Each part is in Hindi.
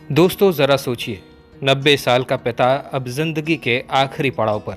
दोस्तों ज़रा सोचिए, 90 साल का पिता अब जिंदगी के आखिरी पड़ाव पर,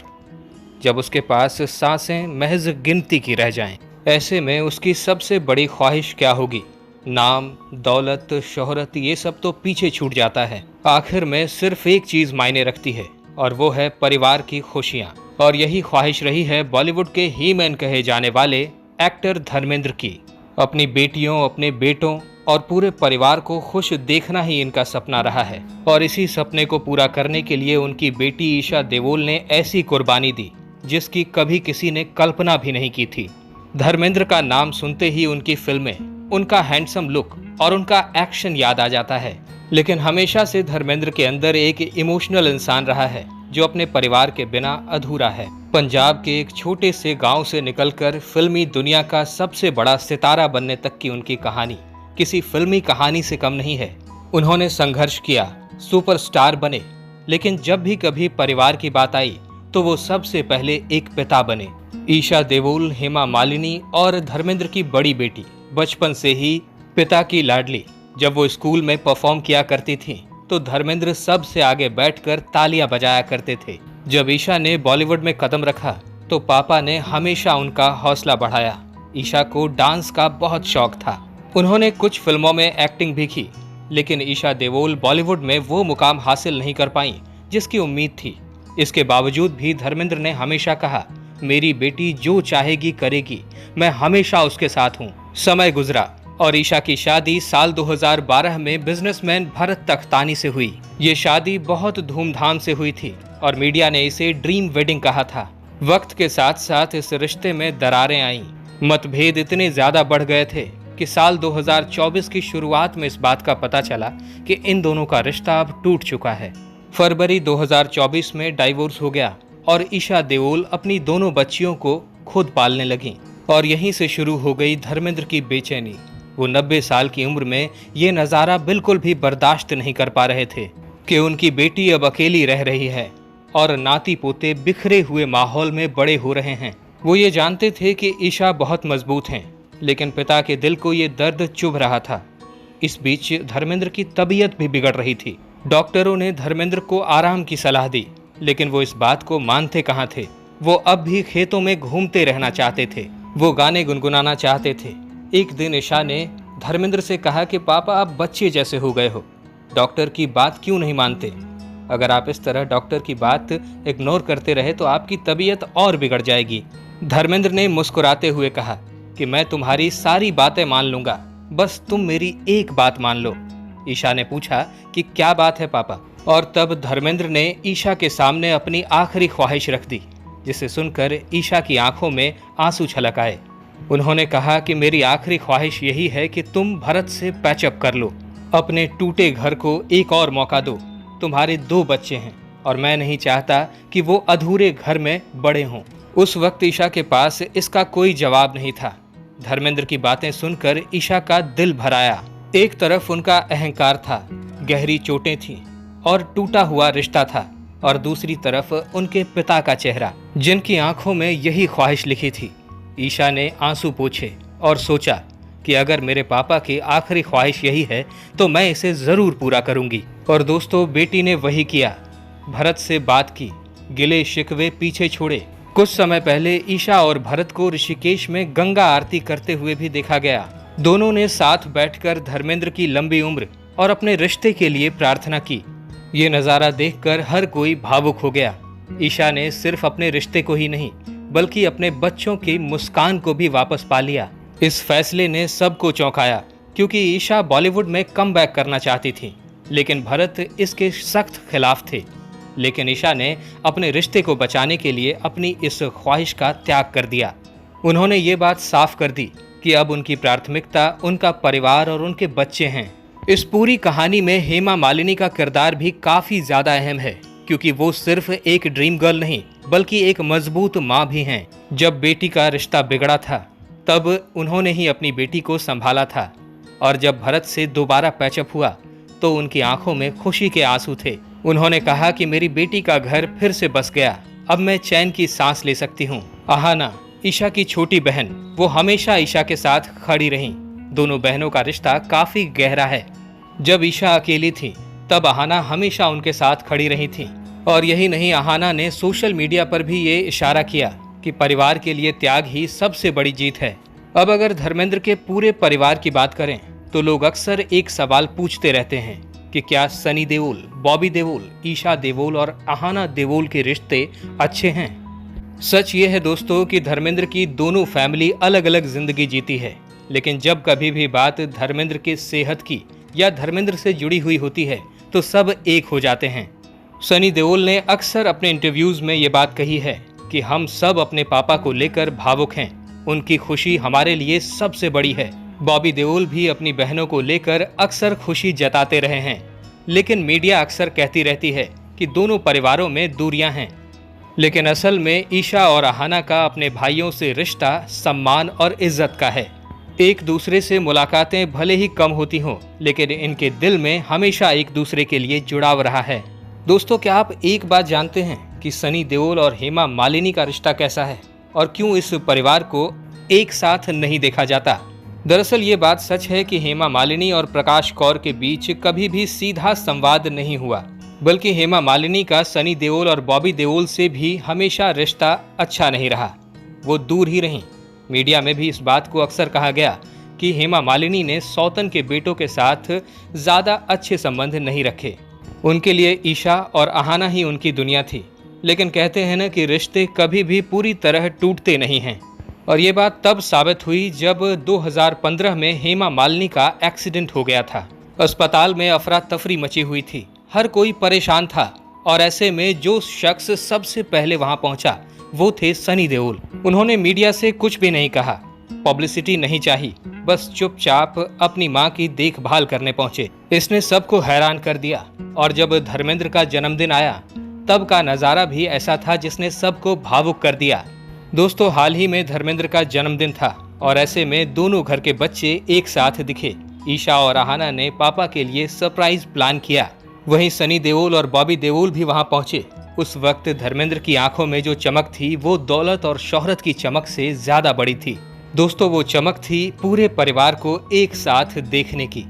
जब उसके पास सांसें महज गिनती की रह जाएं। ऐसे में उसकी सबसे बड़ी ख्वाहिश क्या होगी? नाम, दौलत, शोहरत, ये सब तो पीछे छूट जाता है। आखिर में सिर्फ एक चीज मायने रखती है, और वो है परिवार की खुशियां। और यही ख्वाहिश रही है बॉलीवुड के ही मैन कहे जाने वाले एक्टर धर्मेंद्र की। अपनी बेटियों, अपने बेटों और पूरे परिवार को खुश देखना ही इनका सपना रहा है। और इसी सपने को पूरा करने के लिए उनकी बेटी ईशा देओल ने ऐसी कुर्बानी दी जिसकी कभी किसी ने कल्पना भी नहीं की थी। धर्मेंद्र का नाम सुनते ही उनकी फिल्में, उनका हैंडसम लुक और उनका एक्शन याद आ जाता है। लेकिन हमेशा से धर्मेंद्र के अंदर एक इमोशनल इंसान रहा है जो अपने परिवार के बिना अधूरा है। पंजाब के एक छोटे से गांव से निकलकर फिल्मी दुनिया का सबसे बड़ा सितारा बनने तक की उनकी कहानी किसी फिल्मी कहानी से कम नहीं है। उन्होंने संघर्ष किया, सुपरस्टार बने, लेकिन जब भी कभी परिवार की बात आई तो वो सबसे पहले एक पिता बने। ईशा देओल, हेमा मालिनी और धर्मेंद्र की बड़ी बेटी बचपन से ही पिता की लाडली। जब वो स्कूल में परफॉर्म किया करती थी तो धर्मेंद्र सबसे आगे बैठकर तालियां बजाया करते थे। जब ईशा ने बॉलीवुड में कदम रखा तो पापा ने हमेशा उनका हौसला बढ़ाया। ईशा को डांस का बहुत शौक था। उन्होंने कुछ फिल्मों में एक्टिंग भी की, लेकिन ईशा देओल बॉलीवुड में वो मुकाम हासिल नहीं कर पाई जिसकी उम्मीद थी। इसके बावजूद भी धर्मेंद्र ने हमेशा कहा, मेरी बेटी जो चाहेगी करेगी, मैं हमेशा उसके साथ हूँ। समय गुजरा और ईशा की शादी साल 2012 में बिजनेसमैन भरत तख्तानी से हुई। ये शादी बहुत धूमधाम से हुई थी और मीडिया ने इसे ड्रीम वेडिंग कहा था। वक्त के साथ साथ इस रिश्ते में दरारें आईं। मतभेद इतने ज्यादा बढ़ गए थे कि साल 2024 की शुरुआत में इस बात का पता चला कि इन दोनों का रिश्ता अब टूट चुका है। फरवरी 2024 में डाइवोर्स हो गया और ईशा देओल अपनी दोनों बच्चियों को खुद पालने लगी। और यहीं से शुरू हो गई धर्मेंद्र की बेचैनी। वो 90 साल की उम्र में ये नज़ारा बिल्कुल भी बर्दाश्त नहीं कर पा रहे थे कि उनकी बेटी अब अकेली रह रही है और नाती पोते बिखरे हुए माहौल में बड़े हो रहे हैं। वो ये जानते थे कि ईशा बहुत मजबूत हैं, लेकिन पिता के दिल को ये दर्द चुभ रहा था। इस बीच धर्मेंद्र की तबीयत भी बिगड़ रही थी। डॉक्टरों ने धर्मेंद्र को आराम की सलाह दी, लेकिन वो इस बात को मानते कहाँ थे। वो अब भी खेतों में घूमते रहना चाहते थे। वो गाने गुनगुनाना चाहते थे। एक दिन ईशा ने धर्मेंद्र से कहा कि पापा, आप बच्चे जैसे हो गए हो, डॉक्टर की बात क्यों नहीं मानते? अगर आप इस तरह डॉक्टर की बात इग्नोर करते रहे तो आपकी तबीयत और बिगड़ जाएगी। धर्मेंद्र ने मुस्कुराते हुए कहा कि मैं तुम्हारी सारी बातें मान लूंगा, बस तुम मेरी एक बात मान लो। ईशा ने पूछा कि क्या बात है पापा? और तब धर्मेंद्र ने ईशा के सामने अपनी आखिरी ख्वाहिश रख दी, जिसे सुनकर ईशा की आंखों में आंसू छलक आए। उन्होंने कहा कि मेरी आखिरी ख्वाहिश यही है कि तुम भरत से पैचअप कर लो, अपने टूटे घर को एक और मौका दो। तुम्हारे 2 बच्चे हैं और मैं नहीं चाहता कि वो अधूरे घर में बड़े हों। उस वक्त ईशा के पास इसका कोई जवाब नहीं था। धर्मेंद्र की बातें सुनकर ईशा का दिल भर आया। एक तरफ उनका अहंकार था, गहरी चोटें थीं और टूटा हुआ रिश्ता था, और दूसरी तरफ उनके पिता का चेहरा, जिनकी आंखों में यही ख्वाहिश लिखी थी। ईशा ने आंसू पोंछे और सोचा कि अगर मेरे पापा की आखिरी ख्वाहिश यही है तो मैं इसे जरूर पूरा करूंगी। और दोस्तों, बेटी ने वही किया। भरत से बात की, गिले शिकवे पीछे छोड़े। कुछ समय पहले ईशा और भरत को ऋषिकेश में गंगा आरती करते हुए भी देखा गया। दोनों ने साथ बैठकर धर्मेंद्र की लंबी उम्र और अपने रिश्ते के लिए प्रार्थना की। ये नज़ारा देखकर हर कोई भावुक हो गया। ईशा ने सिर्फ अपने रिश्ते को ही नहीं बल्कि अपने बच्चों की मुस्कान को भी वापस पा लिया। इस फैसले ने सबको चौंकाया, क्योंकि ईशा बॉलीवुड में कमबैक करना चाहती थी, लेकिन भरत इसके सख्त खिलाफ थे। लेकिन ईशा ने अपने रिश्ते को बचाने के लिए अपनी इस ख्वाहिश का त्याग कर दिया। उन्होंने ये बात साफ कर दी कि अब उनकी प्राथमिकता उनका परिवार और उनके बच्चे हैं। इस पूरी कहानी में हेमा मालिनी का किरदार भी काफी ज्यादा अहम है, क्योंकि वो सिर्फ एक ड्रीम गर्ल नहीं बल्कि एक मजबूत माँ भी हैं। जब बेटी का रिश्ता बिगड़ा था तब उन्होंने ही अपनी बेटी को संभाला था, और जब भरत से दोबारा पैचअप हुआ तो उनकी आंखों में खुशी के आंसू थे। उन्होंने कहा कि मेरी बेटी का घर फिर से बस गया, अब मैं चैन की सांस ले सकती हूँ। आहाना, ईशा की छोटी बहन, वो हमेशा ईशा के साथ खड़ी रहीं। दोनों बहनों का रिश्ता काफी गहरा है। जब ईशा अकेली थी तब अहाना हमेशा उनके साथ खड़ी रही थी। और यही नहीं, अहाना ने सोशल मीडिया पर भी ये इशारा किया कि परिवार के लिए त्याग ही सबसे बड़ी जीत है। अब अगर धर्मेंद्र के पूरे परिवार की बात करें तो लोग अक्सर एक सवाल पूछते रहते हैं कि क्या सनी देओल, बॉबी देओल, ईशा देओल और अहाना देओल के रिश्ते अच्छे हैं। सच ये है दोस्तों कि धर्मेंद्र की दोनों फैमिली अलग अलग जिंदगी जीती है, लेकिन जब कभी भी बात धर्मेंद्र की सेहत की या धर्मेंद्र से जुड़ी हुई होती है तो सब एक हो जाते हैं। सनी देओल ने अक्सर अपने इंटरव्यूज में ये बात कही है कि हम सब अपने पापा को लेकर भावुक हैं, उनकी खुशी हमारे लिए सबसे बड़ी है। बॉबी देओल भी अपनी बहनों को लेकर अक्सर खुशी जताते रहे हैं, लेकिन मीडिया अक्सर कहती रहती है कि दोनों परिवारों में दूरियां हैं। लेकिन असल में ईशा और अहाना का अपने भाइयों से रिश्ता सम्मान और इज्जत का है। एक दूसरे से मुलाकातें भले ही कम होती हों, लेकिन इनके दिल में हमेशा एक दूसरे के लिए जुड़ाव रहा है। दोस्तों, क्या आप एक बात जानते हैं कि सनी देओल और हेमा मालिनी का रिश्ता कैसा है और क्यों इस परिवार को एक साथ नहीं देखा जाता? दरअसल ये बात सच है कि हेमा मालिनी और प्रकाश कौर के बीच कभी भी सीधा संवाद नहीं हुआ, बल्कि हेमा मालिनी का सनी देओल और बॉबी देओल से भी हमेशा रिश्ता अच्छा नहीं रहा, वो दूर ही रहीं। मीडिया में भी इस बात को अक्सर कहा गया कि हेमा मालिनी ने सौतन के बेटों के साथ ज़्यादा अच्छे संबंध नहीं रखे, उनके लिए ईशा और अहाना ही उनकी दुनिया थी। लेकिन कहते हैं ना कि रिश्ते कभी भी पूरी तरह टूटते नहीं हैं, और ये बात तब साबित हुई जब 2015 में हेमा मालिनी का एक्सीडेंट हो गया था। अस्पताल में अफरा तफरी मची हुई थी, हर कोई परेशान था, और ऐसे में जो शख्स सबसे पहले वहां पहुंचा वो थे सनी देओल। उन्होंने मीडिया से कुछ भी नहीं कहा, पब्लिसिटी नहीं चाहिए, बस चुपचाप अपनी मां की देखभाल करने पहुंचे। इसने सबको हैरान कर दिया। और जब धर्मेंद्र का जन्मदिन आया तब का नजारा भी ऐसा था जिसने सबको भावुक कर दिया। दोस्तों, हाल ही में धर्मेंद्र का जन्मदिन था और ऐसे में दोनों घर के बच्चे एक साथ दिखे। ईशा और अहाना ने पापा के लिए सरप्राइज प्लान किया, वहीं सनी देओल और बॉबी देओल भी वहां पहुंचे। उस वक्त धर्मेंद्र की आंखों में जो चमक थी वो दौलत और शोहरत की चमक से ज्यादा बड़ी थी। दोस्तों, वो चमक थी पूरे परिवार को एक साथ देखने की।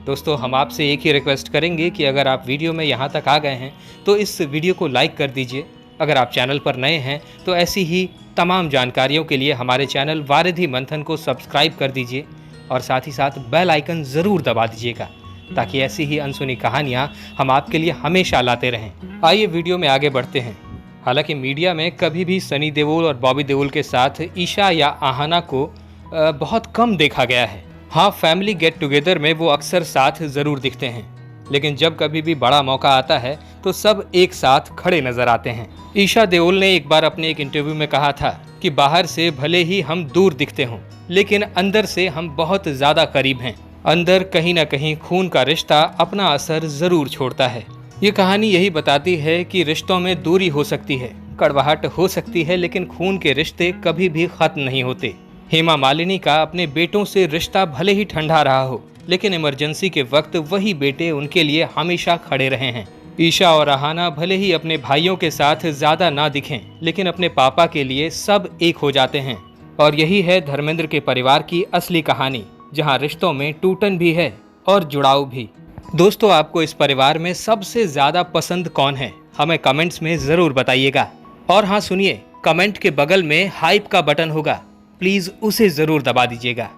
दोस्तों, हम आपसे एक ही रिक्वेस्ट करेंगे कि अगर आप वीडियो में यहाँ तक आ गए हैं तो इस वीडियो को लाइक कर दीजिए। अगर आप चैनल पर नए हैं तो ऐसी ही तमाम जानकारियों के लिए हमारे चैनल वारिधि मंथन को सब्सक्राइब कर दीजिए और साथ ही साथ बेल आइकन ज़रूर दबा दीजिएगा, ताकि ऐसी ही अनसुनी कहानियाँ हम आपके लिए हमेशा लाते रहें। आइए वीडियो में आगे बढ़ते हैं। हालांकि मीडिया में कभी भी सनी देओल और बॉबी देओल के साथ ईशा या अहाना को बहुत कम देखा गया है। हाँ, फैमिली गेट टुगेदर में वो अक्सर साथ ज़रूर दिखते हैं, लेकिन जब कभी भी बड़ा मौका आता है तो सब एक साथ खड़े नजर आते हैं। ईशा देओल ने एक बार अपने एक इंटरव्यू में कहा था कि बाहर से भले ही हम दूर दिखते हों, लेकिन अंदर से हम बहुत ज़्यादा करीब हैं। अंदर कहीं ना कहीं खून का रिश्ता अपना असर ज़रूर छोड़ता है। ये कहानी यही बताती है कि रिश्तों में दूरी हो सकती है, कड़वाहट हो सकती है, लेकिन खून के रिश्ते कभी भी खत्म नहीं होते। हेमा मालिनी का अपने बेटों से रिश्ता भले ही ठंडा रहा हो, लेकिन इमरजेंसी के वक्त वही बेटे उनके लिए हमेशा खड़े रहे हैं। ईशा और अहाना भले ही अपने भाइयों के साथ ज्यादा ना दिखें, लेकिन अपने पापा के लिए सब एक हो जाते हैं। और यही है धर्मेंद्र के परिवार की असली कहानी, जहां रिश्तों में टूटन भी है और जुड़ाव भी। दोस्तों, आपको इस परिवार में सबसे ज्यादा पसंद कौन है? हमें कमेंट्स में जरूर बताइएगा। और हाँ सुनिए, कमेंट के बगल में हाइप का बटन होगा, प्लीज उसे जरूर दबा दीजिएगा।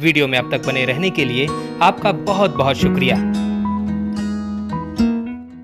वीडियो में अब तक बने रहने के लिए आपका बहुत बहुत शुक्रिया।